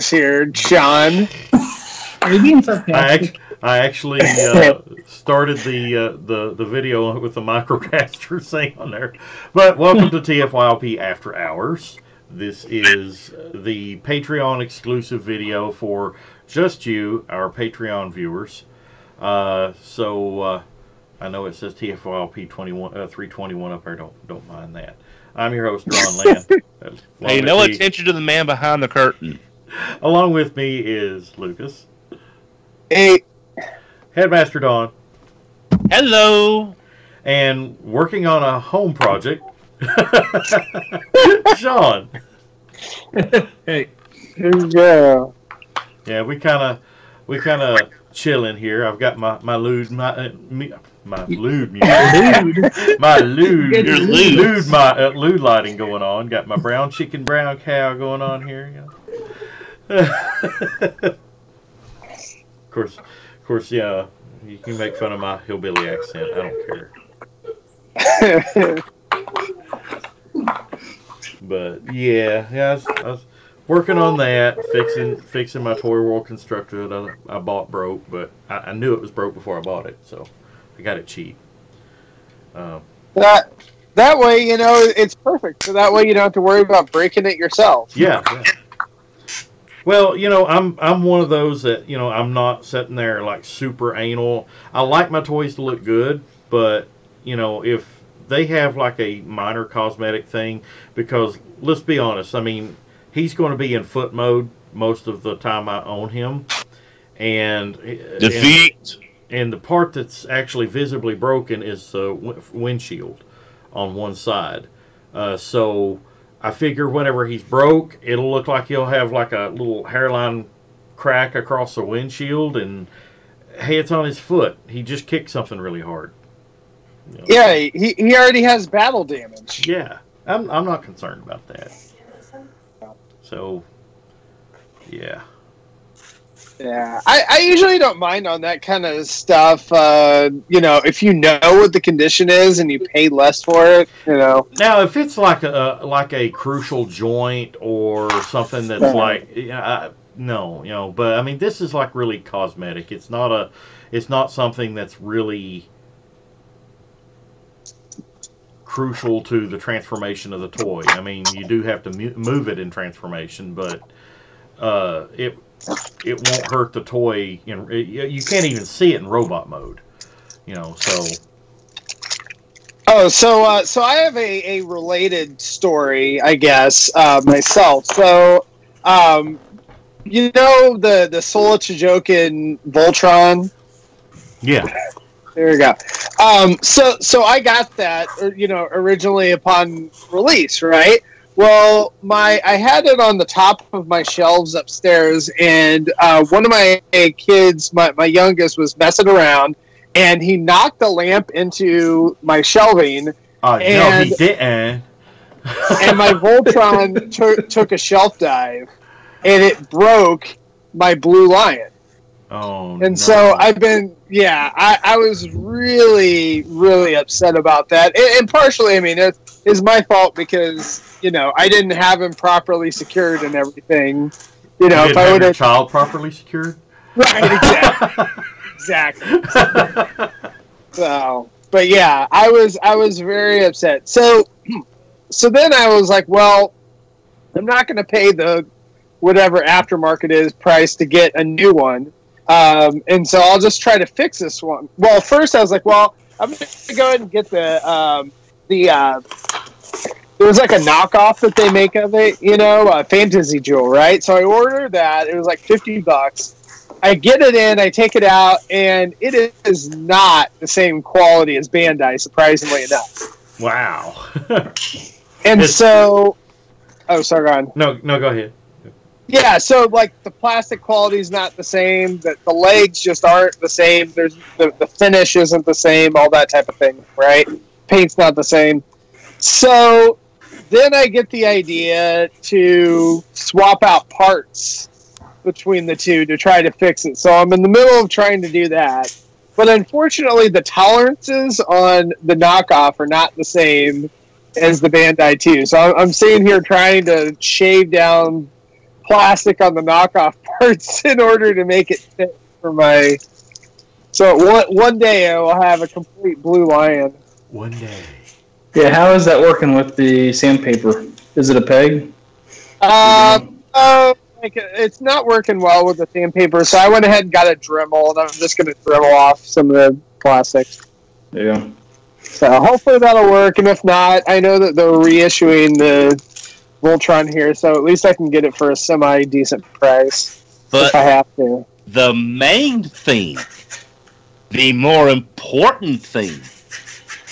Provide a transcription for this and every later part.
here, Sean. Are you being sarcastic? I actually started the video with the microcaster thing on there. But welcome to TFYLP After Hours. This is the Patreon exclusive video for just you, our Patreon viewers. I know it says TFYLP 321 up there. Don't mind that. I'm your host, Ron Land. Hey, no attention to the man behind the curtain. Along with me is Lucas. Hey. Headmaster Don. Hello. And working on a home project, Sean. Hey. Here we go. Yeah, we kind of chilling here. I've got my lewd music. my lewd lighting going on. Got my brown chicken, brown cow going on here. Of course, yeah. You can make fun of my hillbilly accent. I don't care. But yeah, I was working on that, fixing my Toy World constructor that I bought broke, but I knew it was broke before I bought it, so I got it cheap. That way, it's perfect. So that way you don't have to worry about breaking it yourself. Yeah. Well, I'm one of those that, I'm not sitting there like super anal. I like my toys to look good, but, if they have like a minor cosmetic thing, because let's be honest, I mean, he's going to be in foot mode most of the time I own him. And defeat. And the part that's actually visibly broken is the windshield on one side. So I figure whenever he's broke, it'll look like he'll have like a little hairline crack across the windshield, and hey, it's on his foot. He just kicked something really hard. Yeah, he already has battle damage. Yeah, I'm not concerned about that. So, yeah. Yeah, I usually don't mind on that kind of stuff. If you know what the condition is and you pay less for it, Now, if it's like a crucial joint or something that's no, but I mean, this is like really cosmetic. It's not something that's really crucial to the transformation of the toy. I mean, you do have to move it in transformation, but it won't hurt the toy. You can't even see it in robot mode. So. Oh, so I have a related story, I guess, myself. So, the Sola Chijokin Voltron? Yeah. There we go. So I got that, originally upon release, right? Well, I had it on the top of my shelves upstairs, and one of my kids, my youngest, was messing around, and he knocked the lamp into my shelving. No, he didn't. And my Voltron took a shelf dive, and it broke my Blue Lion. Oh, and so I've been, I was really, really upset about that. And partially, I mean, it is my fault because, I didn't have him properly secured and everything. If I would have child properly secured? Right, exactly. So, but yeah, I was very upset. So then I was like, well, I'm not going to pay the whatever aftermarket is price to get a new one. And so I'll just try to fix this one. Well, first I was like, well, I'm going to go ahead and get there was like a knockoff that they make of it, Fantasy Jewel, right? So I ordered that. It was like $50. I get it in, I take it out, and it is not the same quality as Bandai, surprisingly enough. Wow. And so, oh, sorry, go on. No, go ahead. Yeah, so like the plastic quality is not the same. The legs just aren't the same. There's the finish isn't the same. All that type of thing, right? Paint's not the same. So then I get the idea to swap out parts between the two to try to fix it. So I'm in the middle of trying to do that. But unfortunately, the tolerances on the knockoff are not the same as the Bandai 2. So I'm sitting here trying to shave down plastic on the knockoff parts in order to make it fit for my. So one day I will have a complete Blue Lion. One day. Yeah, how is that working with the sandpaper? Is it a peg? It's not working well with the sandpaper, so I went ahead and got a Dremel, and I'm just going to Dremel off some of the plastics. Yeah. So hopefully that'll work, and if not, I know that they're reissuing the Voltron here, so at least I can get it for a semi-decent price if I have to. The main thing, the more important thing,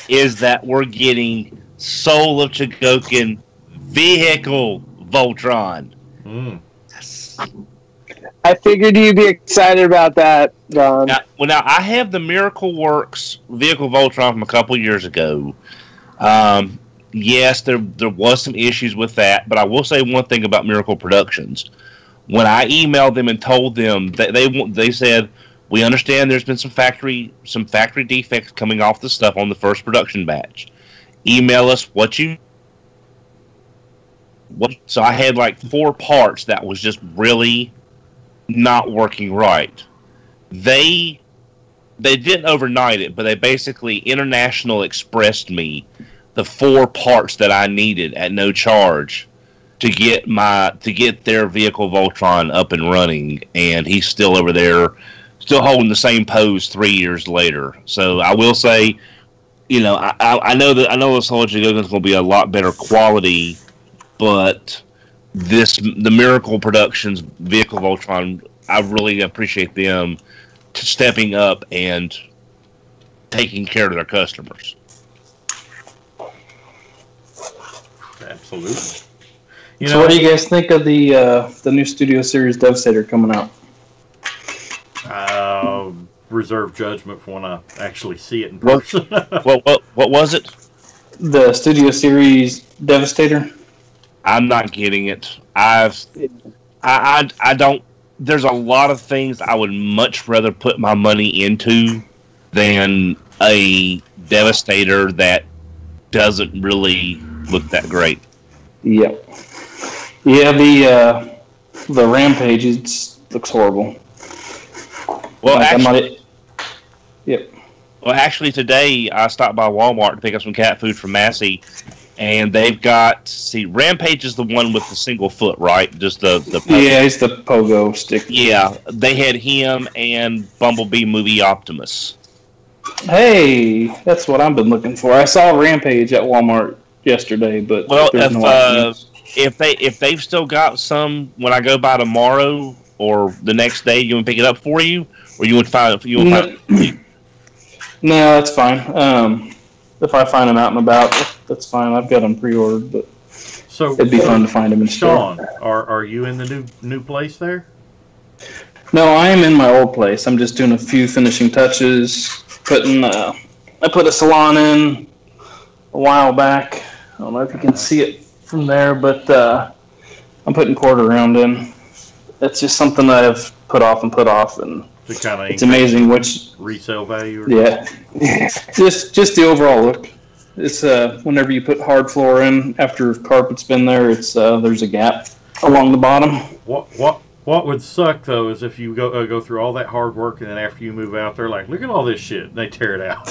is that we're getting Soul of Chogokin vehicle Voltron. Mm. I figured you'd be excited about that, Don. Now I have the Miracle Works vehicle Voltron from a couple years ago. Yes, there was some issues with that, but I will say one thing about Miracle Productions. When I emailed them and told them that they said, we understand there's been some factory defects coming off the stuff on the first production batch. Email us what. So I had like 4 parts that was just really not working right. They didn't overnight it, but they basically international expressed me the 4 parts that I needed at no charge to get their vehicle Voltron up and running, and he's still over there, still holding the same pose 3 years later. So I will say, I know the Soul Chogokin is going to be a lot better quality, but the Miracle Productions vehicle Voltron, I really appreciate them stepping up and taking care of their customers. Absolutely. So what do you guys think of the new Studio Series Devastator coming out? Reserve judgment for when I actually see it in person. What was it? The Studio Series Devastator. I'm not getting it. I don't. There's a lot of things I would much rather put my money into than a Devastator that doesn't really look that great. Yep. Yeah, the Rampage looks horrible. Well, yep. Well, actually, today I stopped by Walmart to pick up some cat food from Massey, and they've got. See, Rampage is the one with the single foot, right? Just the yeah, it's the pogo stick. Yeah, they had him and Bumblebee Movie Optimus. Hey, that's what I've been looking for. I saw Rampage at Walmart yesterday, but if they've still got some when I go by tomorrow or the next day, you want to pick it up for you, or you want to find it? No, that's fine. If I find them out and about, that's fine. I've got them pre-ordered, but it'd be fun to find them in Sean, store. are you in the new place there? No, I am in my old place. I'm just doing a few finishing touches. I put a salon in a while back. I don't know if you can see it from there, but I'm putting quarter round in. It's just something that I've put off, and it's amazing which resale value. Yeah, just the overall look. It's whenever you put hard floor in after carpet's been there, it's there's a gap along the bottom. What would suck though is if you go through all that hard work and then after you move out, they're like, look at all this shit, and they tear it out.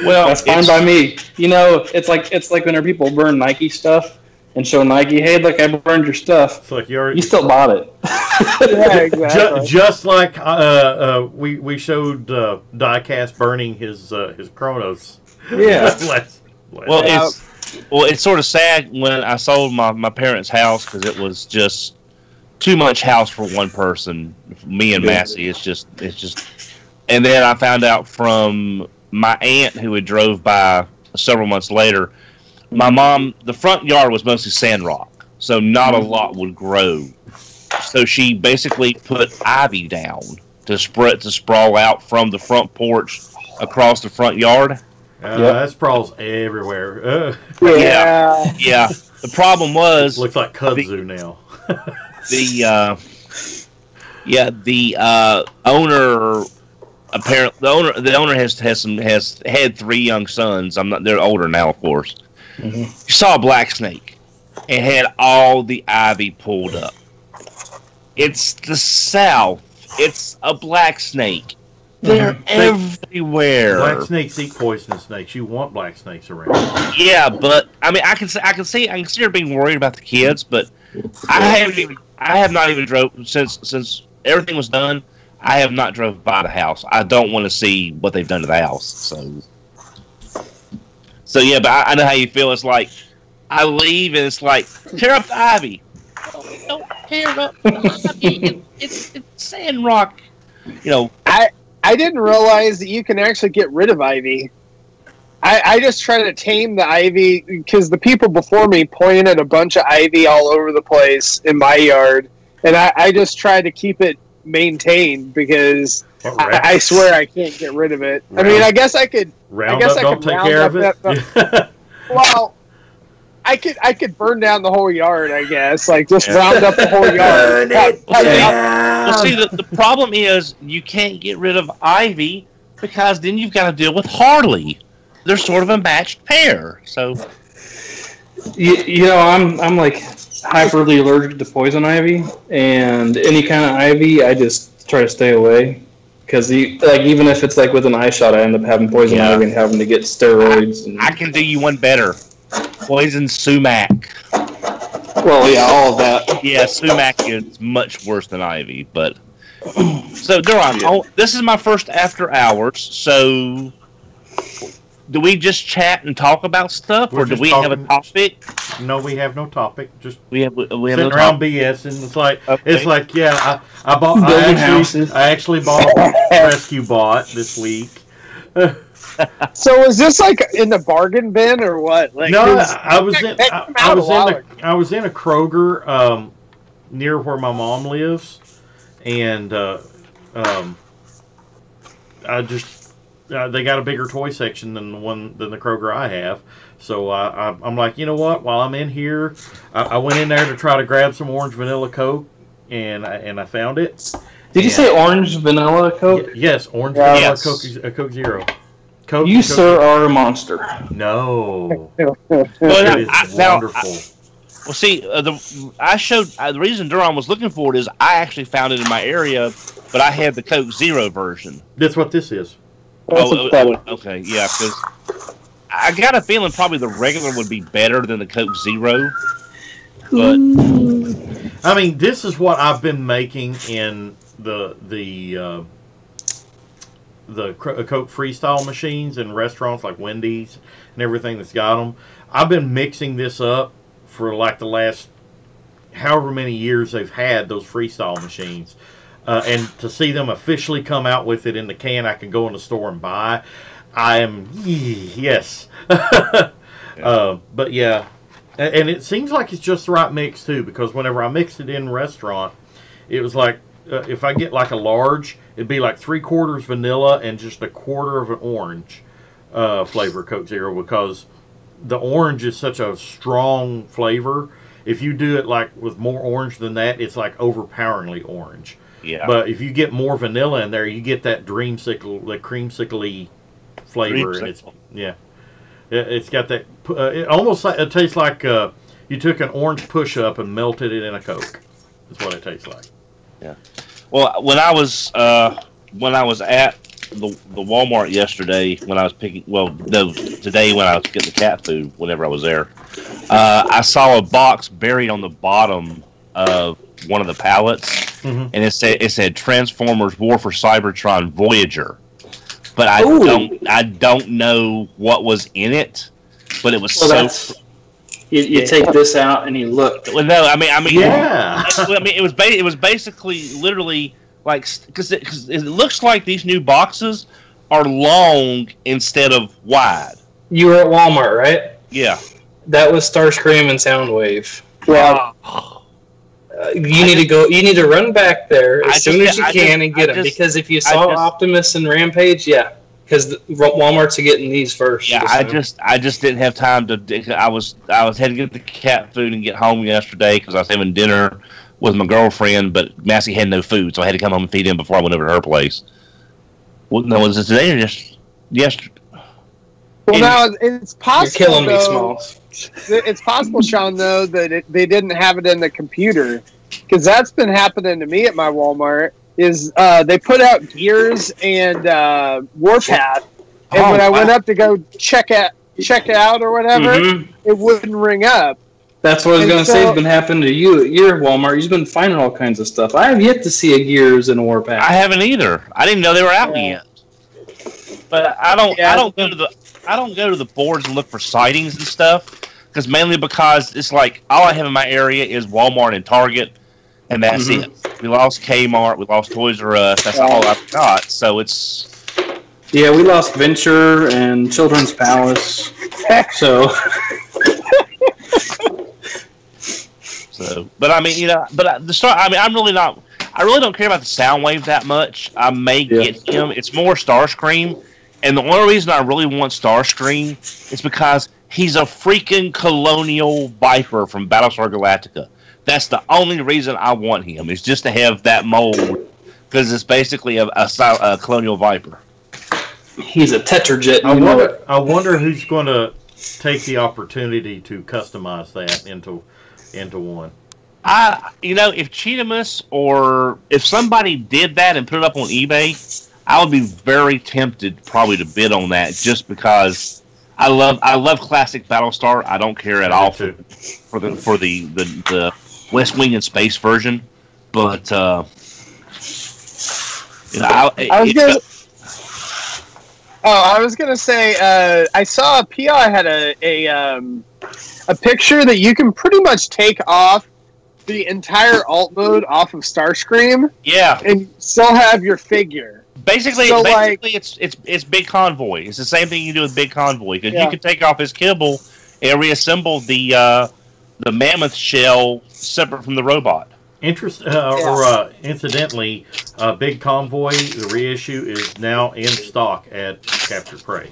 Well, that's fine by me. It's like whenever people burn Nike stuff and show Nike, hey, look, I burned your stuff. It's like you still bought it. Yeah, exactly. Just like we showed Diecast burning his Chronos. Yeah. It's sort of sad when I sold my parents' house because it was just too much house for one person. Me and Massey, it's just. And then I found out from my aunt who had drove by several months later. My mom, the front yard was mostly sand rock, so not a lot would grow. So she basically put ivy down to sprawl out from the front porch across the front yard. That sprawls everywhere. Yeah. The problem was looks like kudzu now. The owner. Apparently, the owner has had 3 young sons. They're older now, of course. Mm-hmm. He saw a black snake, and had all the ivy pulled up. It's the South. It's a black snake. They're everywhere. Black snakes eat poisonous snakes. You want black snakes around. Yeah, but I mean, I can see her being worried about the kids, but I have not even drove since everything was done. I have not drove by the house. I don't want to see what they've done to the house. So yeah, but I know how you feel. It's like I leave and it's like tear up the ivy. Don't tear up the ivy. It's sand rock. You know. I didn't realize that you can actually get rid of ivy. I just try to tame the ivy because the people before me pointed a bunch of ivy all over the place in my yard, and I just try to keep it maintained because I swear I can't get rid of it. I mean, I guess I could. Roundup don't take care of it. Well, I could burn down the whole yard. I guess just round up the whole yard. Well, see, the problem is you can't get rid of ivy because then you've got to deal with Harley. They're sort of a matched pair. So, you know, I'm like hyperly allergic to poison ivy, and any kind of ivy, I just try to stay away. Because even if it's like with an eye shot, I end up having poison ivy and having to get steroids. I can do you one better. Poison sumac. Well, yeah, all of that. Yeah, sumac is much worse than ivy, but so Duran, this is my first after hours. So, do we just chat and talk about stuff, or do we have a topic? No, we have no topic. Just we have sitting no around topic. BS, and Okay. it's like yeah, I actually bought a rescue bot this week. So is this like in the bargain bin or what? Like, no, I was in a Kroger near where my mom lives, and I just they got a bigger toy section than the Kroger I have. So I'm like, you know what? While I'm in here, I went in there to try to grab some orange vanilla Coke, and I found it. Did you say orange vanilla Coke? Yes, orange vanilla Yes. Coke Zero. You, sir, are a monster. No. Well, It is wonderful. Well, see, the reason Duran was looking for it is I actually found it in my area, but I had the Coke Zero version. That's what this is. Okay, yeah, because I got a feeling probably the regular would be better than the Coke Zero. But I mean, this is what I've been making in the Coke Freestyle machines in restaurants like Wendy's and everything that's got them. I've been mixing this up for like the last however many years they've had those Freestyle machines. And to see them officially come out with it in the can I can go in the store and buy, I am, yes. But yeah, and it seems like it's just the right mix too, because whenever I mixed it in restaurant, it was like, if I get like a large, it'd be like 3/4 vanilla and just 1/4 of an orange flavor Coke Zero, because the orange is such a strong flavor. If you do it like with more orange than that, it's like overpoweringly orange. yeah, But if you get more vanilla in there, you get that dreamsicle, that creamsicle-y flavor. And it's, yeah, it's got that. It almost it tastes like you took an orange push-up and melted it in a Coke. That's what it tastes like. yeah. Well, when I was at the Walmart yesterday, when I was today when I was getting the cat food, whenever I was there, I saw a box buried on the bottom of one of the pallets, and it said Transformers War for Cybertron Voyager, but I don't know what was in it, but it was You take this out and you look. Well, no, I mean, yeah. it was basically literally like, because it looks like these new boxes are long instead of wide. You were at Walmart, right? Yeah. That was Starscream and Soundwave. Well, You need to run back there as soon as you can and get them. Because if you saw Optimus and Rampage, yeah. Because Walmart's are getting these first. Yeah, I just didn't have time to. I was heading to get the cat food and get home yesterday because I was having dinner with my girlfriend, but Massey had no food, so I had to come home and feed him before I went over to her place. Well, no, was it today or just yesterday? Well, now it's possible. You're killing me, though, Smalls. It's possible, Sean, though, that they didn't have it in the computer, because that's been happening to me at my Walmart. Is they put out Gears and Warpath, and when I went up to go check it out or whatever, it wouldn't ring up. That's what I was going to say. It's been happening to you at your Walmart. You've been finding all kinds of stuff. I have yet to see a Gears and a Warpath. I haven't either. I didn't know they were out yet. But I don't go to the boards and look for sightings and stuff, because it's like all I have in my area is Walmart and Target, and that's it. We lost Kmart, we lost Toys R Us. That's all I've got. So it's we lost Venture and Children's Palace. So. But I mean, the start. I mean, I really don't care about the Soundwave that much. I may get him. It's more Starscream, and the only reason I really want Starscream is because he's a freaking Colonial Viper from Battlestar Galactica. That's the only reason I want him. Is just to have that mold, because it's basically a Colonial Viper. He's a Tetrajet. I wonder who's going to take the opportunity to customize that into one. If Cheetamus or if somebody did that and put it up on eBay, I would be very tempted probably to bid on that, just because I love classic Battlestar. I don't care at all for the West Wing and Space version, but I was gonna say I saw PI had a picture that you can pretty much take off the entire alt mode off of Starscream. Yeah, and still have your figure. Basically, it's Big Convoy. It's the same thing you do with Big Convoy, because you can take off his kibble and reassemble the mammoth shell separate from the robot. Incidentally, Big Convoy, the reissue, is now in stock at Capture Prey.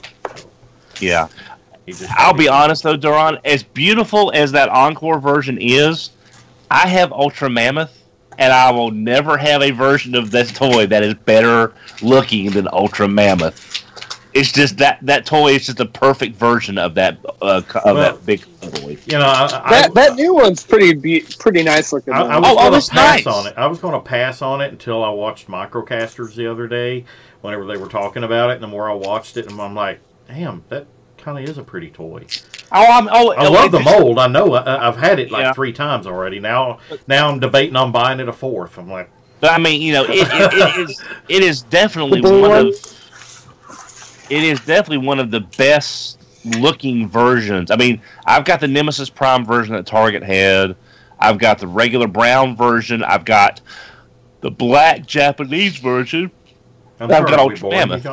Yeah. I'll be honest though, Duran, as beautiful as that Encore version is, I have Ultra Mammoth, and I will never have a version of this toy that is better looking than Ultra Mammoth. It's just that toy is just a perfect version of that that big toy. That new one's pretty nice looking. I was going to pass on it. I was going to pass on it until I watched Microcasters the other day, whenever they were talking about it, and the more I watched it, and I'm like, damn, that kind of is a pretty toy. I love the mold. I know. I've had it 3 times already. Now I'm debating on buying it a 4th. I'm like, but I mean, it is definitely one of the best looking versions. I mean, I've got the Nemesis Prime version that Target had. I've got the regular brown version. I've got the black Japanese version. I've got Ultra Mammoth.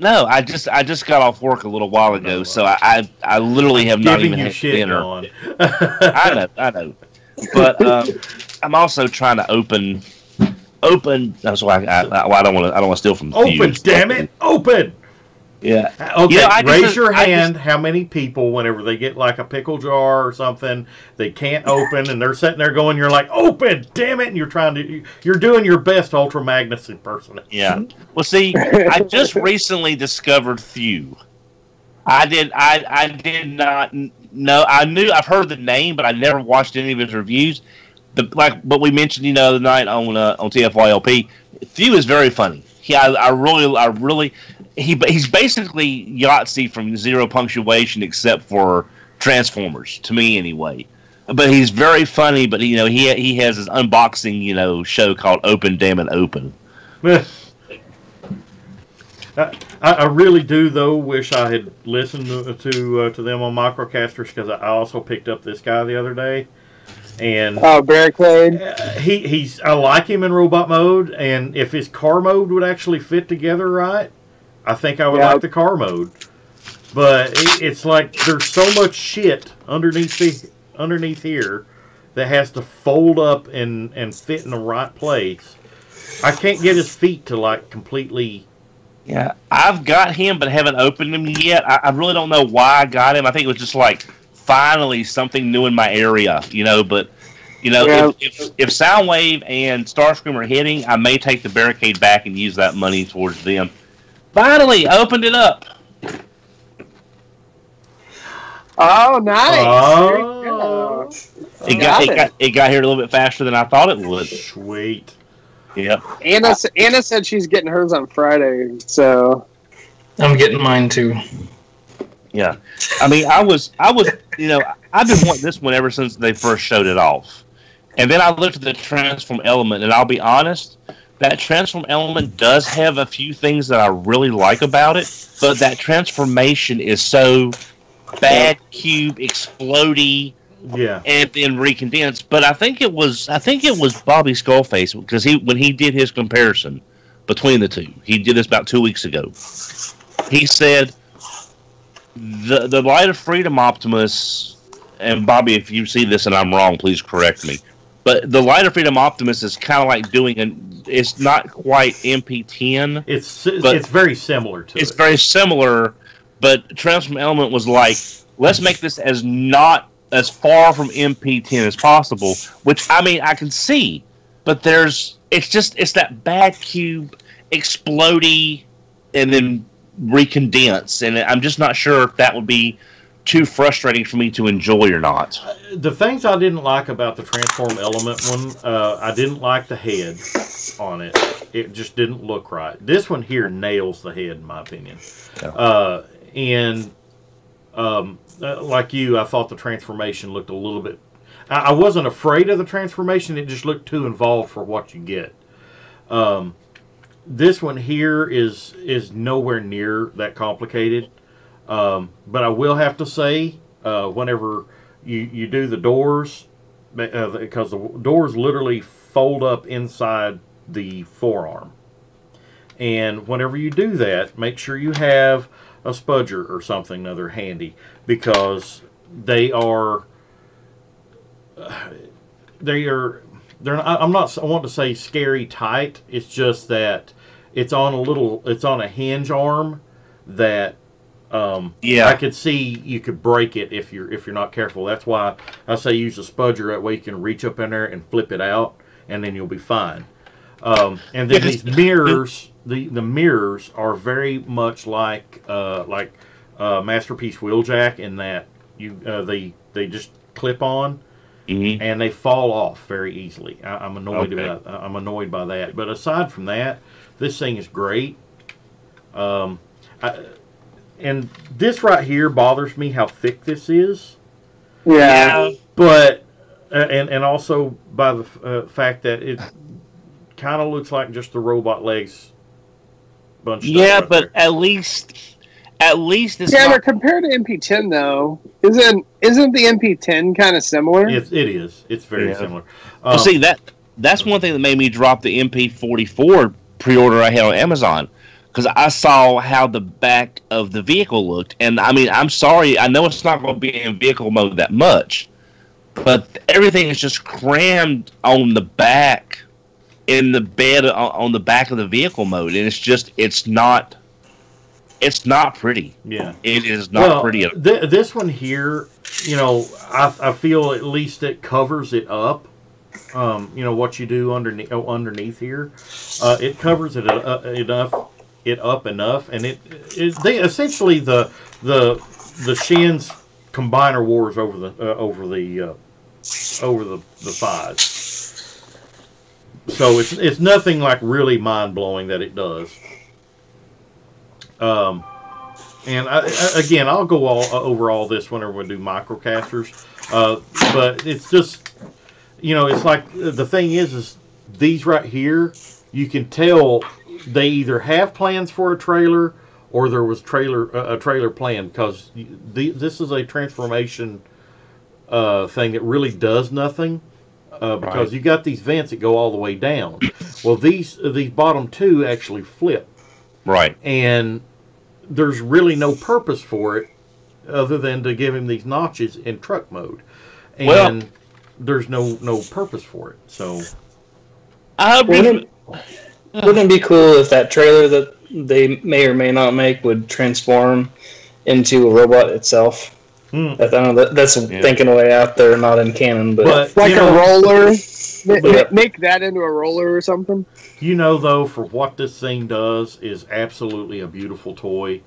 No, I just got off work a little while ago, so I literally have not even had dinner. I know, but I'm also trying to open. That's why I don't want to steal from. Open, damn it, open. Yeah. Okay. Raise your hand. How many people, whenever they get like a pickle jar or something, they can't open, and they're sitting there going, "You're like, open, damn it!" And you're doing your best Ultra Magnus impersonation. Yeah. Well, see, I just recently discovered Thew. I did not know. I've heard the name, but I never watched any of his reviews. But we mentioned, the other night on TFYLP, Thew is very funny. He's basically Yahtzee from zero punctuation, except for Transformers, to me anyway. But he's very funny. But he has his unboxing show called Open Damn It Open. I really do though wish I had listened to them on Microcasters, because I also picked up this guy the other day. And Barricade. I like him in robot mode, and if his car mode would actually fit together right, I think I would like the car mode. But it's like there's so much shit underneath here that has to fold up and fit in the right place. I can't get his feet to completely. Yeah, I've got him, but haven't opened him yet. I really don't know why I got him. I think it was just finally something new in my area, but if Soundwave and Starscream are hitting, I may take the Barricade back and use that money towards them. Finally opened it up. Oh, nice. Oh. It got here a little bit faster than I thought it would. Sweet. Yep. Anna said she's getting hers on Friday, so I'm getting mine too. Yeah. I mean, I was, you know, I've been wanting this one ever since they first showed it off. And then I looked at the transform element, and I'll be honest, that transform element does have a few things that I really like about it, but that transformation is so bad cube, explodey, Yeah. and then recondensed. But I think it was Bobby Skullface, because when he did his comparison between the two, he did this about 2 weeks ago. He said the Light of Freedom Optimus, and Bobby, if you see this and I'm wrong, please correct me. But the Light of Freedom Optimus is kind of like it's not quite MP10. It's very similar to it. It's very similar, but Transform Element was like, let's make this not as far from MP10 as possible, which, I mean, I can see, but it's that bad cube, explodey, and then recondense, and I'm just not sure if that would be too frustrating for me to enjoy or not. The things I didn't like about the Transform Element one, I didn't like the head on it. It just didn't look right. This one here nails the head, in my opinion. Yeah. Like you, I thought the transformation looked a little bit... I wasn't afraid of the transformation, it just looked too involved for what you get. This one here is nowhere near that complicated. But I will have to say, whenever you do the doors, because the doors literally fold up inside the forearm. And whenever you do that, make sure you have a spudger or something other handy, because I want to say scary tight. It's just that it's on a hinge arm that I could see you could break it if you're not careful. That's why I say use a spudger. That way you can reach up in there and flip it out, and then you'll be fine. And then these mirrors, the mirrors are very much like Masterpiece Wheeljack in that they just clip on. Mm-hmm. And they fall off very easily. I'm annoyed by that. But aside from that, this thing is great. And this right here bothers me how thick this is. Yeah. But and also by the fact that it kind of looks like just the robot legs bunched up. Yeah, but there. at least it's but compared to MP10 though, isn't the MP10 kind of similar? It is. It's very similar. Well, see, that's one thing that made me drop the MP44 pre-order I had on Amazon, because I saw how the back of the vehicle looked, and I mean, I'm sorry, I know it's not going to be in vehicle mode that much, but everything is just crammed on the back, in the bed on the back of the vehicle mode, and it's not pretty. Yeah, it is not pretty. This one here, I feel at least it covers it up. What you do underneath here, it covers it up enough, and they essentially the shins combiner wars over the thighs. So it's nothing like really mind blowing that it does. And I'll go over all this whenever we do microcasters. But it's just, it's like the thing is these right here, you can tell they either have plans for a trailer or there was a trailer plan, because this is a transformation thing that really does nothing. Because you got these vents that go all the way down. Well, these bottom two actually flip. Right. And there's really no purpose for it other than to give him these notches in truck mode. And there's no purpose for it. So wouldn't it be cool if that trailer that they may or may not make would transform into a robot itself? I don't know, that's thinking way out there, not in canon, but like a roller. Make that into a roller or something. Though, for what this thing does, is absolutely a beautiful toy.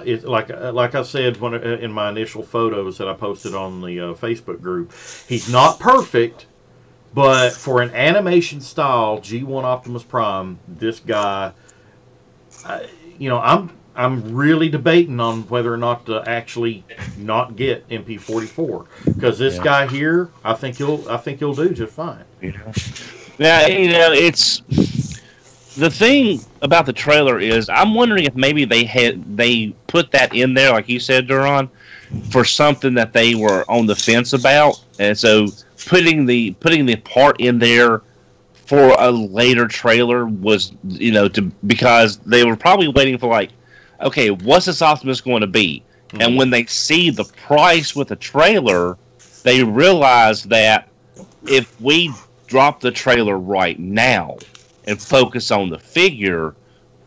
It's like I said when in my initial photos that I posted on the Facebook group, he's not perfect, but for an animation style G1 Optimus Prime, this guy, I'm really debating on whether or not to actually not get MP44 because this guy here, I think he'll do just fine. Now, it's the thing about the trailer is I'm wondering if maybe they put that in there, like you said, Duran, for something that they were on the fence about, and so putting the part in there for a later trailer was, because they were probably waiting for like, okay, what's this Optimus going to be? Mm-hmm. And when they see the price with the trailer, they realize that if we drop the trailer right now and focus on the figure,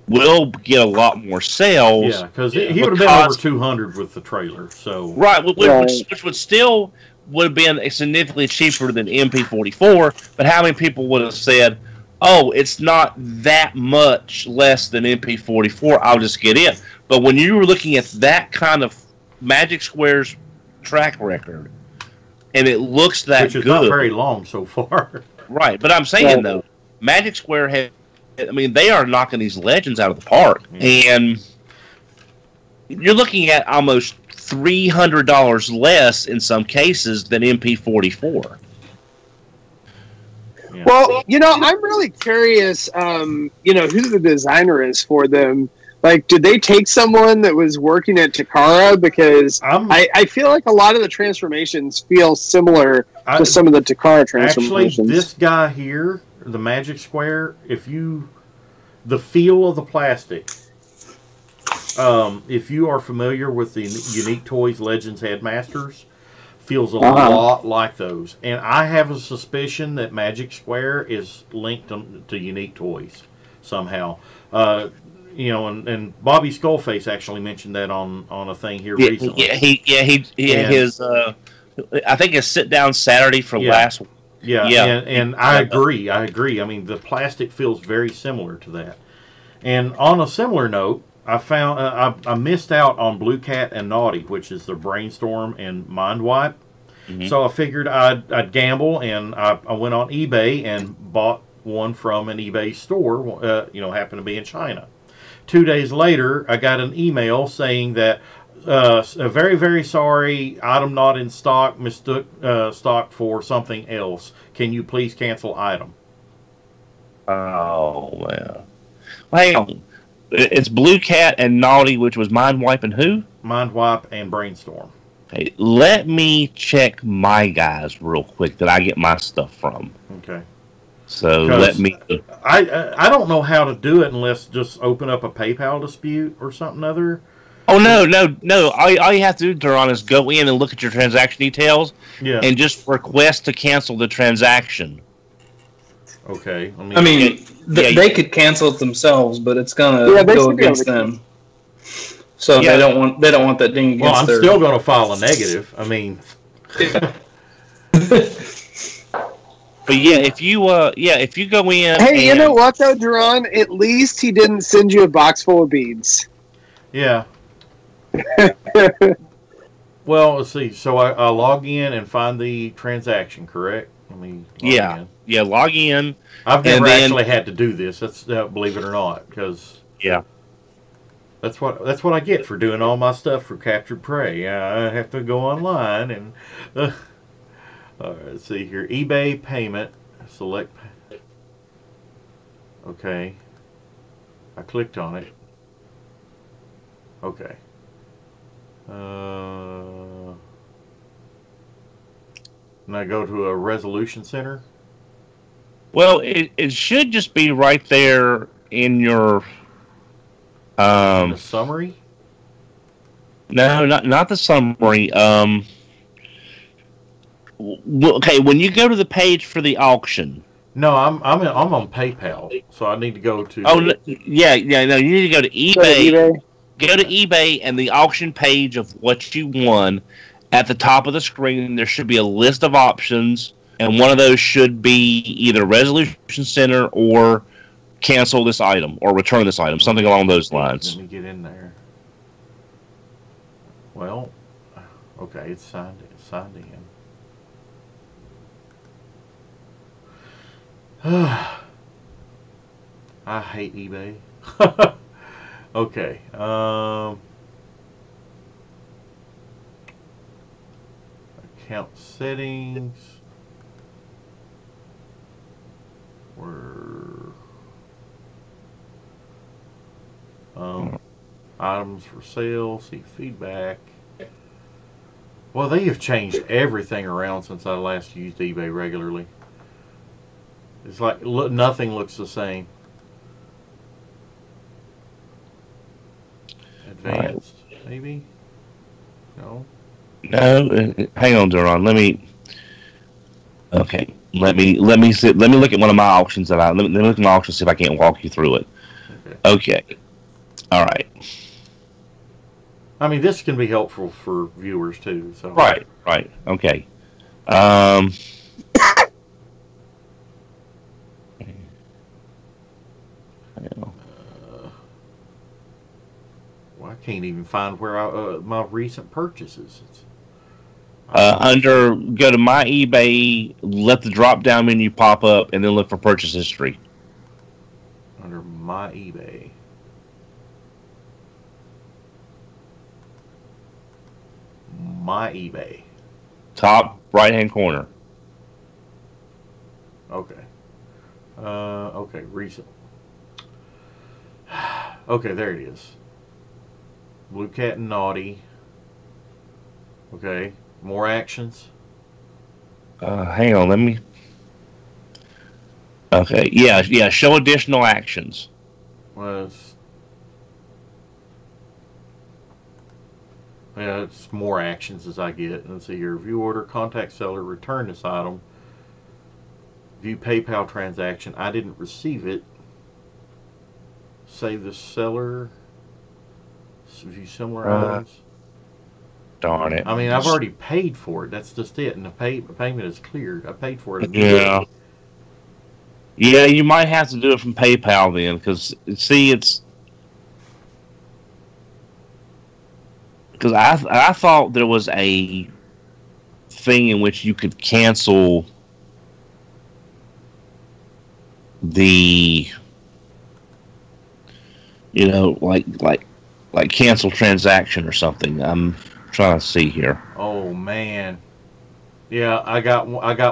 we'll get a lot more sales. Yeah, because he would have been over 200 with the trailer. So right, which would still would have been significantly cheaper than MP44. But how many people would have said, "Oh, it's not that much less than MP44. I'll just get it." But when you were looking at that kind of Magic Square's track record, and it looks that which is good, not very long so far. Right, but I'm saying though, Magic Square they are knocking these legends out of the park, and you're looking at almost $300 less in some cases than MP44. Yeah. Well, I'm really curious, who the designer is for them. Like, did they take someone that was working at Takara? Because I feel like a lot of the transformations feel similar to some of the Takara transformations. Actually, this guy here, the Magic Square, the feel of the plastic, if you are familiar with the Unique Toys Legends Headmasters, feels a lot like those. And I have a suspicion that Magic Square is linked to Unique Toys somehow. And Bobby Skullface actually mentioned that on a thing here recently. His I think his sit down Saturday for last. And I agree. I mean, the plastic feels very similar to that. And on a similar note, I found I missed out on Blue Cat and Naughty, which is the Brainstorm and Mind Wipe. Mm-hmm. So I figured I'd gamble, and I went on eBay and bought one from an eBay store. Happened to be in China. 2 days later, I got an email saying that very, very sorry, item not in stock, mistook stock for something else. Can you please cancel item? Oh, man. Well, hang on. It's Blue Cat and Naughty, which was Mind Wipe and who? Mind Wipe and Brainstorm. Hey, let me check my guys real quick that I get my stuff from. Okay. So let me. I don't know how to do it unless just open up a PayPal dispute or something other. Oh no! All you have to do, Duran, is go in and look at your transaction details, and just request to cancel the transaction. Okay. They could cancel it themselves, but it's gonna go against them. So they don't want that ding against I'm still gonna file a negative. I mean. But if you go in. Hey, you know what though, Duran? At least he didn't send you a box full of beads. Yeah. Well, let's see. So I log in and find the transaction, correct? Log in. I've never actually had to do this. That's believe it or not, because that's what I get for doing all my stuff for Captured Prey. I have to go online and. All right, let's see here. eBay payment. Select. Okay. I clicked on it. Okay. And I go to a resolution center. Well, it should just be right there in your. In the summary. No, not the summary. Okay, when you go to the page for the auction. No, I'm on PayPal, so I need to go to. Oh, yeah. No, you need to go to eBay. Go to eBay and the auction page of what you won. At the top of the screen, there should be a list of options, and one of those should be either Resolution Center or cancel this item or return this item, something along those lines. Let me get in there. Well, okay, it's signed. It's signed in. I hate eBay. Okay. Account settings. Where items for sale. See feedback. Well, they have changed everything around since I last used eBay regularly. It's like nothing looks the same. Advanced, maybe? No. No, hang on, Duron. Okay. Let me see. Let me look at one of my auctions let me look at my auction, see if I can't walk you through it. Okay. All right. I mean, this can be helpful for viewers too. So. Right. Okay. Well, I can't even find where my recent purchases. Go to my eBay, let the drop down menu pop up, and then look for purchase history. Under my eBay. My eBay. Top right hand corner. Okay. Okay, recent. Okay, there it is. Blue Cat and Naughty. Okay, more actions. Hang on, let me. Okay, yeah. Show additional actions. It's more actions as I get. Let's see here. View order, contact seller, return this item. View PayPal transaction. I didn't receive it. Save the seller. View similar items. Darn it. I mean, I've already paid for it. That's just it. And the payment is cleared. I paid for it. Yeah. Yeah, you might have to do it from PayPal then, because because I thought there was a thing in which you could cancel the, like cancel transaction or something. I'm trying to see here. Oh man, yeah, I got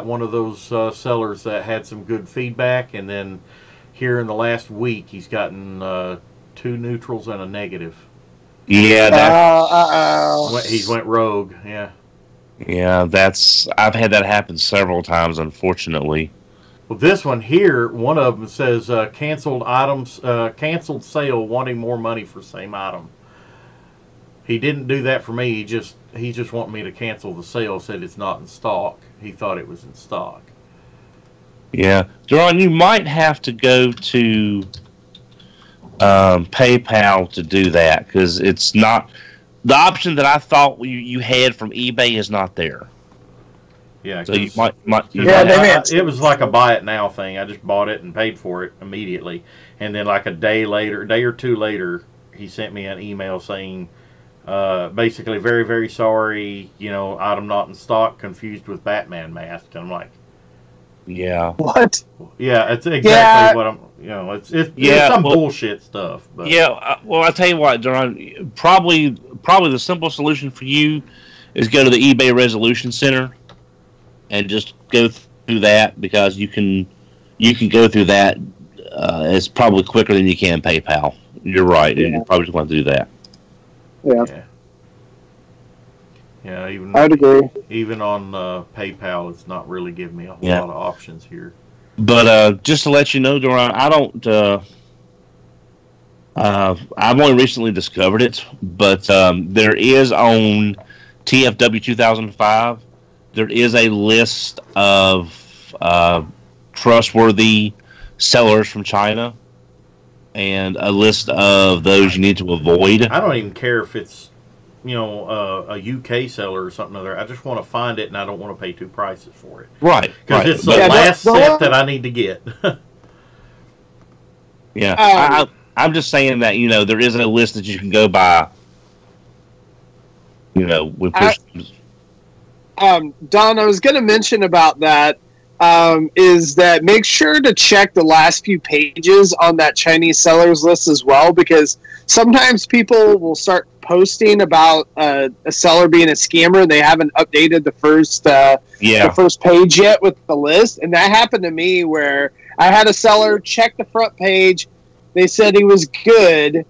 one of those sellers that had some good feedback, and then here in the last week he's gotten 2 neutrals and a negative. Yeah, he went rogue. Yeah. Yeah, I've had that happen several times, unfortunately. Well, this one here, one of them says canceled items, canceled sale, wanting more money for same item. He didn't do that for me. He just wanted me to cancel the sale. Said it's not in stock. He thought it was in stock. Yeah, Duron, you might have to go to PayPal to do that, because it's not the option that I thought you had from eBay is not there. Yeah, so you might it was like a buy it now thing. I just bought it and paid for it immediately, and then like a day or two later, he sent me an email saying, basically, very, very sorry, item not in stock, confused with Batman mask. And I'm like, yeah, what? Yeah, it's exactly what I'm. It's some bullshit stuff. But. Yeah, well, I tell you what, Duron, probably the simple solution for you is go to the eBay Resolution Center and just go through that, because you can go through that. It's probably quicker than you can PayPal. You're right. Yeah. You probably just want to do that. Yeah. Even I'd agree. Even on PayPal, it's not really giving me a whole lot of options here. But just to let you know, Duron, I don't. I've only recently discovered it, but there is on TFW 2005. There is a list of trustworthy sellers from China, and a list of those you need to avoid. I don't even care if it's a UK seller or something other. I just want to find it, and I don't want to pay 2 prices for it. Right. Because it's the last set that I need to get. Yeah. I'm just saying that, there is a list that you can go by You know, we push. Don, I was going to mention about that. Is that make sure to check the last few pages on that Chinese sellers list as well, because sometimes people will start posting about a seller being a scammer and they haven't updated the first page yet with the list. And that happened to me where I had a seller check the front page. They said he was good.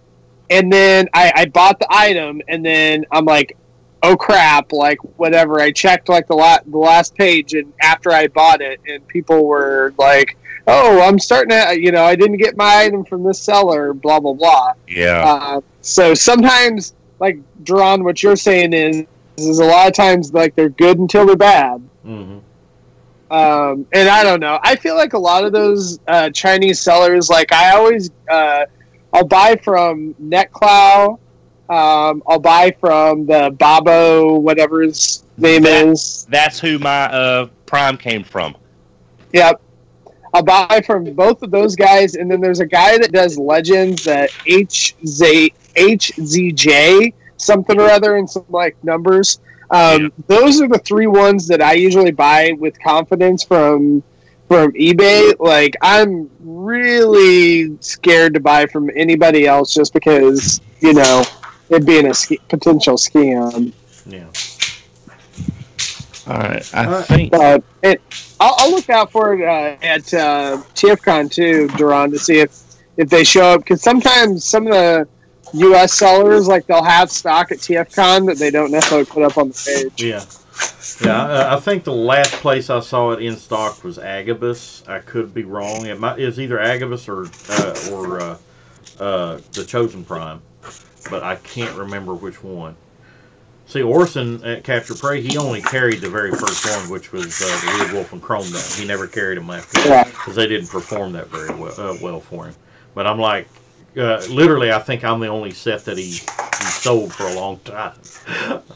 And then I bought the item, and then I'm like, oh crap, like whatever. I checked like the last page, and after I bought it, and people were like, oh, I'm starting to, I didn't get my item from this seller, blah, blah, blah. Yeah. So sometimes, like, Duran, what you're saying is a lot of times, like, they're good until they're bad. Mm-hmm. And I don't know. I feel like a lot of those Chinese sellers, like, I always, I'll buy from NetCloud. I'll buy from the Babo, whatever his name is. That's who my Prime came from. Yep. I'll buy from both of those guys, and then there's a guy that does Legends, that HZJ, something or other, and some, like, numbers. Those are the three ones that I usually buy with confidence from eBay. Like, I'm really scared to buy from anybody else just because, it being a potential scam. Yeah. All right. I think. I'll look out for it at TFCon too, Duran, to see if they show up. Because sometimes some of the U.S. sellers, like, they'll have stock at TFCon that they don't necessarily put up on the page. Yeah. Yeah, I think the last place I saw it in stock was Agabus. I could be wrong. It's either Agabus or the Chosen Prime, but I can't remember which one. See, Orson at Capture Prey, he only carried the very first one, which was the Weird Wolf and Chrome Dome. He never carried them after that because they didn't perform that very well for him. But I'm like, literally, I think I'm the only set that he sold for a long time.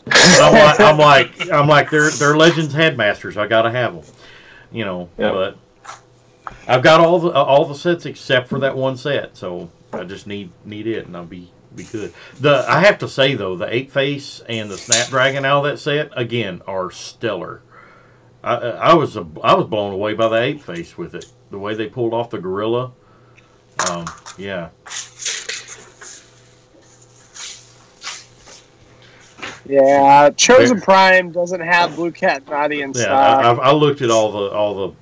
I'm like, they're Legends Headmasters. I gotta have them, Yep. But I've got all the sets except for that one set, so I just need it, and I'll be good. I have to say though, the 8-face and the Snapdragon out of that set again are stellar. I was blown away by the 8-face with it. The way they pulled off the gorilla. Yeah. Yeah, Chosen Prime doesn't have Blue Cat Naughty in stock. I looked at all the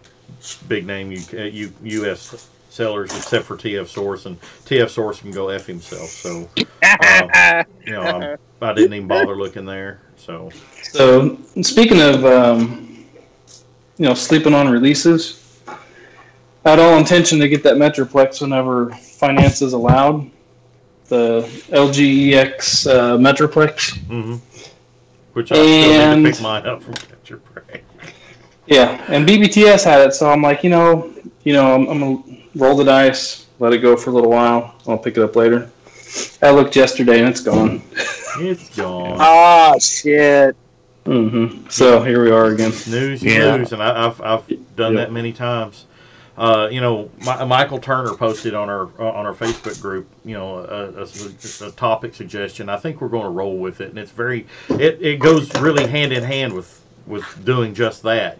big name U.S. sellers except for TF Source, and TF Source can go F himself. So, I didn't even bother looking there. So speaking of, sleeping on releases, I had all intention to get that Metroplex whenever finance is allowed. The LG EX Metroplex. Mm-hmm. Which I still need to pick mine up from Capture Prey. Yeah, and BBTS had it, so I'm like, I'm gonna roll the dice, let it go for a little while. I'll pick it up later. I looked yesterday and it's gone. It's gone. Oh shit. Mm-hmm. So here we are again. Snooze, and I've done that many times. Michael Turner posted on our Facebook group, a topic suggestion. I think we're going to roll with it, and it goes really hand in hand with doing just that.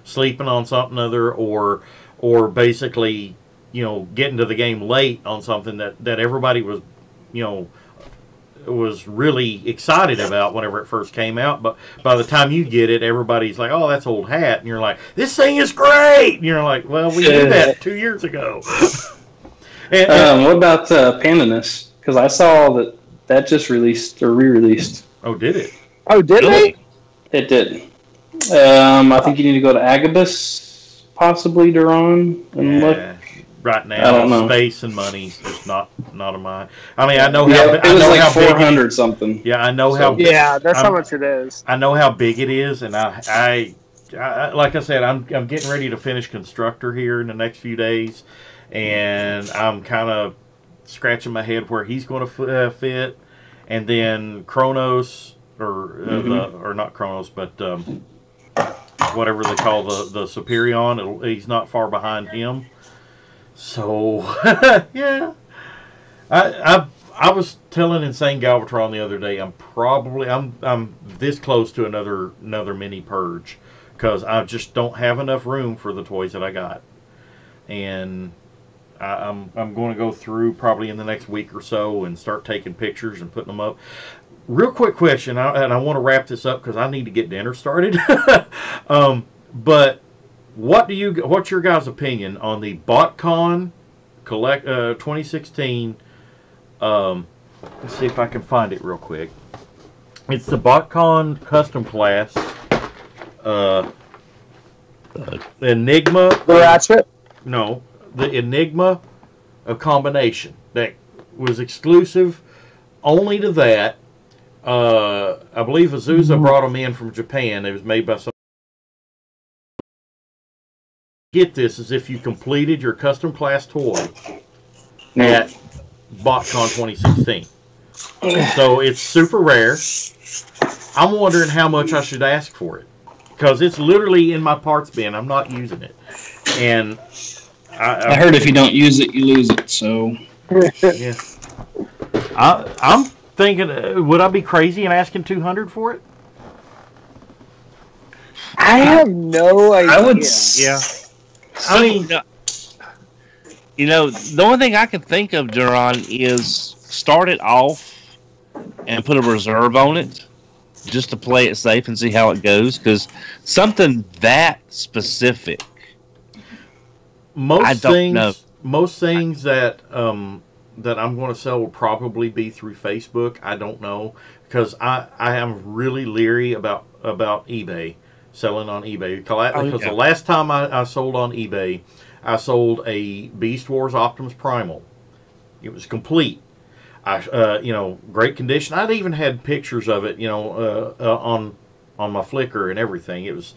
Sleeping on something other, or basically, getting to the game late on something that everybody was, was really excited about whenever it first came out, but by the time you get it, everybody's like, oh, that's old hat, and you're like, this thing is great, and you're like, well, we did that 2 years ago. What about Pandanus? Because I saw that just released or re-released. Oh, did it? Oh, did they? It did. I think you need to go to Agabus, possibly, Duran, and look. Right now, I don't know. Space and money is not of mine. I mean, I know how. It was like 400 something. Yeah, I know how. Yeah, that's how much it is. I know how big it is, and I like I said, I'm getting ready to finish Constructor here in the next few days, and I'm kind of scratching my head where he's going to fit, and then Kronos or not Kronos, but whatever they call the Superion. He's not far behind him. So yeah, I I was telling Insane Galvatron the other day. I'm this close to another mini purge because I just don't have enough room for the toys that I got, and I'm going to go through probably in the next week or so and start taking pictures and putting them up. Real quick question, and I want to wrap this up because I need to get dinner started. But what's your guys' opinion on the BotCon 2016? Let's see if I can find it real quick. It's the BotCon custom class Enigma. The Ratchet? No, the Enigma combination that was exclusive only to that. I believe Azusa brought them in from Japan. It was made by some. Get this, as if you completed your custom class toy at BotCon 2016. So it's super rare. I'm wondering how much I should ask for it because it's literally in my parts bin. I'm not using it, and I heard if you don't use it, you lose it. So yeah, I'm thinking, would I be crazy in asking $200 for it? I have no idea. I would. Yeah. I mean, the only thing I can think of, Duron, is start it off and put a reserve on it just to play it safe and see how it goes. Because something that specific, most things that that I'm going to sell will probably be through Facebook. I don't know because I am really leery about eBay. Selling on eBay because the last time I sold on eBay, I sold a Beast Wars Optimus Primal. It was complete. Great condition. I'd even had pictures of it, on my Flickr and everything. It was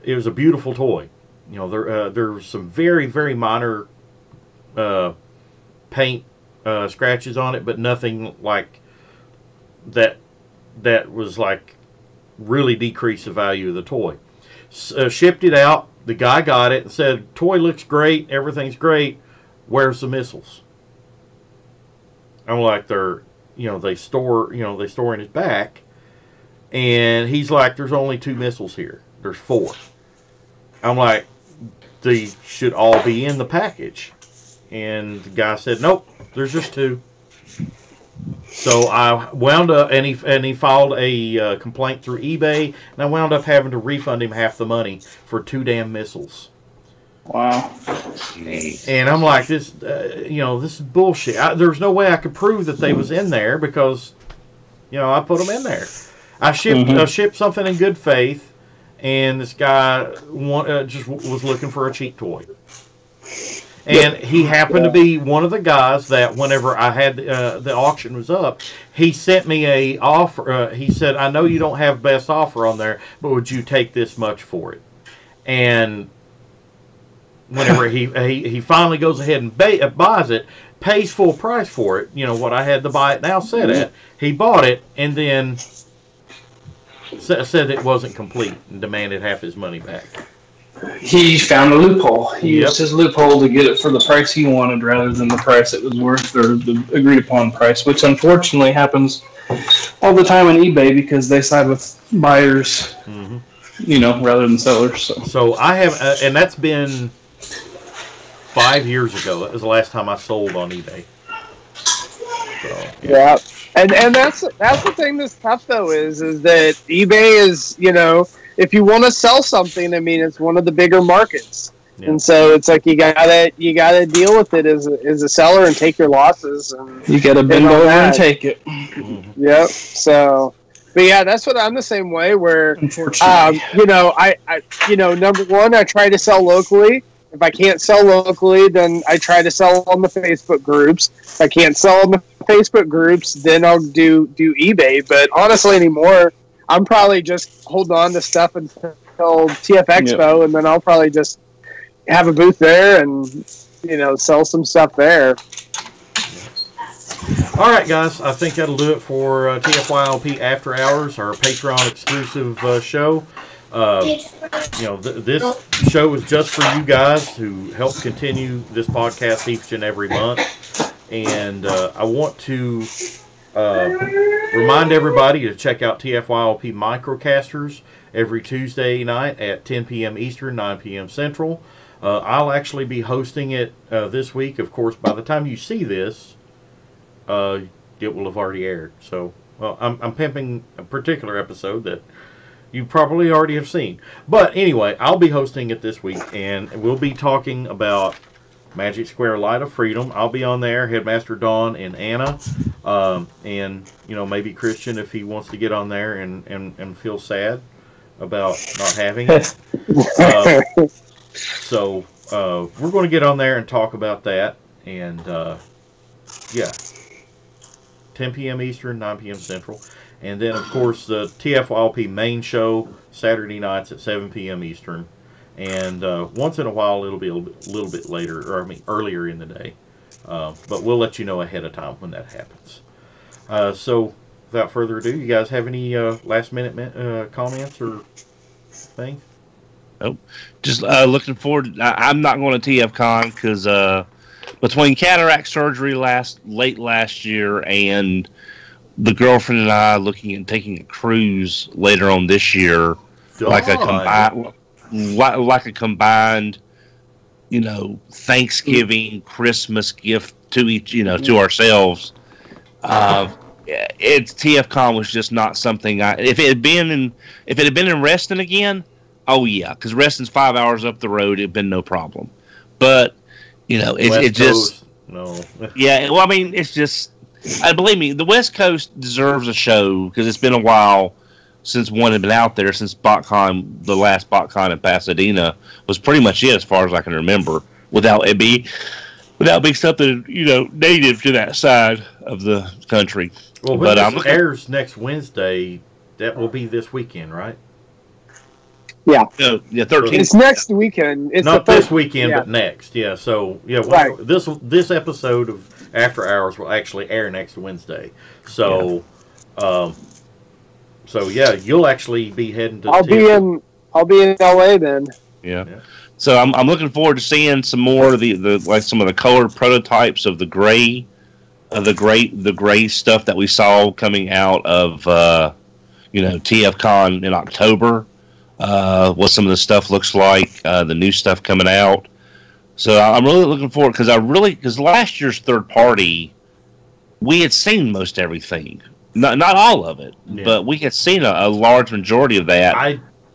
a beautiful toy. There were some very, very minor paint scratches on it, but nothing like that. That was like really decreased the value of the toy. Shipped it out. The guy got it and said, "Toy looks great. Everything's great. Where's the missiles?" I'm like, they store in his back, and he's like, "There's only 2 missiles here. There's 4." I'm like, "They should all be in the package," and the guy said, "Nope. There's just 2." So I wound up, and he filed a complaint through eBay, and I wound up having to refund him half the money for 2 damn missiles. Wow. And I'm like, this is bullshit. There's no way I could prove that they was in there because, I put them in there. I shipped something in good faith, and this guy just was looking for a cheap toy. And he happened to be one of the guys that whenever I had the auction was up, he sent me a offer. He said, "I know you don't have best offer on there, but would you take this much for it?" And whenever he finally goes ahead and buys it, pays full price for it, what I had to buy it now set at, he bought it and then said it wasn't complete and demanded half his money back. He found a loophole. He used his loophole to get it for the price he wanted rather than the price it was worth or the agreed upon price, which unfortunately happens all the time on eBay because they side with buyers, rather than sellers. So I have, and that's been 5 years ago. That was the last time I sold on eBay. So, yeah. And that's the thing that's tough though is that eBay is, if you want to sell something, I mean, it's one of the bigger markets, and so it's like you gotta deal with it as a seller and take your losses. And you gotta bend over and take it. Yep. So, but yeah, that's what I'm the same way. Where, unfortunately, number one, I try to sell locally. If I can't sell locally, then I try to sell on the Facebook groups. If I can't sell on the Facebook groups, then I'll do eBay. But honestly, anymore, I'm probably just holding on to stuff until TF Expo, and then I'll probably just have a booth there and, sell some stuff there. All right, guys. I think that'll do it for TFYLP After Hours, our Patreon exclusive show. This show is just for you guys who help continue this podcast each and every month. And I want to remind everybody to check out TFYLP Microcasters every Tuesday night at 10 p.m. Eastern, 9 p.m. Central. I'll actually be hosting it this week. Of course, by the time you see this, it will have already aired. So, well, I'm pimping a particular episode that you probably already have seen. But anyway, I'll be hosting it this week, and we'll be talking about Magic Square Light of Freedom. I'll be on there, Headmaster Dawn and Anna, and maybe Christian if he wants to get on there and feel sad about not having it. So we're going to get on there and talk about that, and yeah, 10 p.m. Eastern, 9 p.m. Central. And then, of course, the TFYLP main show, Saturday nights at 7 p.m. Eastern. And once in a while, it'll be a little bit later, or earlier in the day. But we'll let you know ahead of time when that happens. So, without further ado, you guys have any last-minute comments or things? Nope. Just looking forward. I'm not going to TFCon because between cataract surgery late last year and the girlfriend and I looking at taking a cruise later on this year, like a combined, Thanksgiving, Christmas gift to each, to ourselves. TFCon was just not something. If it had been in Reston again, oh yeah, because Reston's 5 hours up the road, it'd been no problem. But it just no. Yeah. Well, I mean, it's just. Believe me, the West Coast deserves a show because it's been a while since one had been out there. Since BotCon, the last BotCon in Pasadena was pretty much it, as far as I can remember, without being something native to that side of the country. Well, when this airs next Wednesday, that will be this weekend, right? Yeah. No, 13th. It's next weekend. It's not this weekend, but next. Yeah. So right. This episode of After Hours will actually air next Wednesday. So, yeah, you'll actually be heading to. I'll be in LA then. Yeah. So I'm looking forward to seeing some more of some of the colored prototypes of the gray stuff that we saw coming out of TFCon in October. What some of the stuff looks like, the new stuff coming out. So I'm really looking forward because last year's third party, we had seen most everything, not all of it, but we had seen a large majority of that.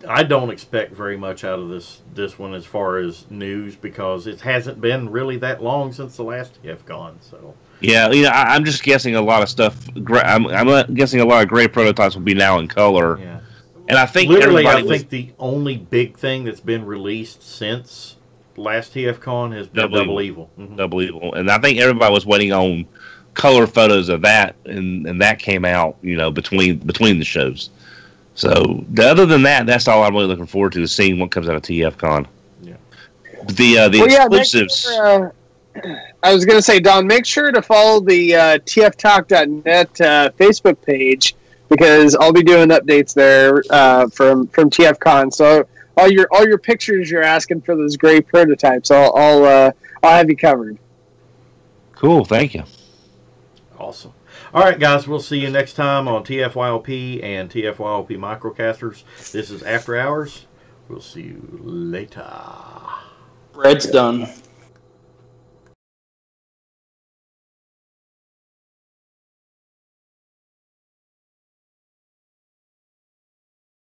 I don't expect very much out of this one as far as news because it hasn't been really that long since the last TFCon. So yeah, I'm just guessing a lot of stuff. I'm guessing a lot of gray prototypes will be now in color. Yeah. And I think the only big thing that's been released since last TFCon has been Double Evil. Mm-hmm. Double Evil. And I think everybody was waiting on color photos of that, and that came out, between the shows. So, other than that, that's all I'm really looking forward to, is seeing what comes out of TFCon. Yeah. The exclusives. I was going to say, Don, make sure to follow the tftalk.net Facebook page, because I'll be doing updates there from TFCon. So all your pictures you're asking for those gray prototypes, I'll have you covered. Cool, thank you. Awesome. All right, guys, we'll see you next time on TFYLP and TFYLP Microcasters. This is After Hours. We'll see you later. Bread's done.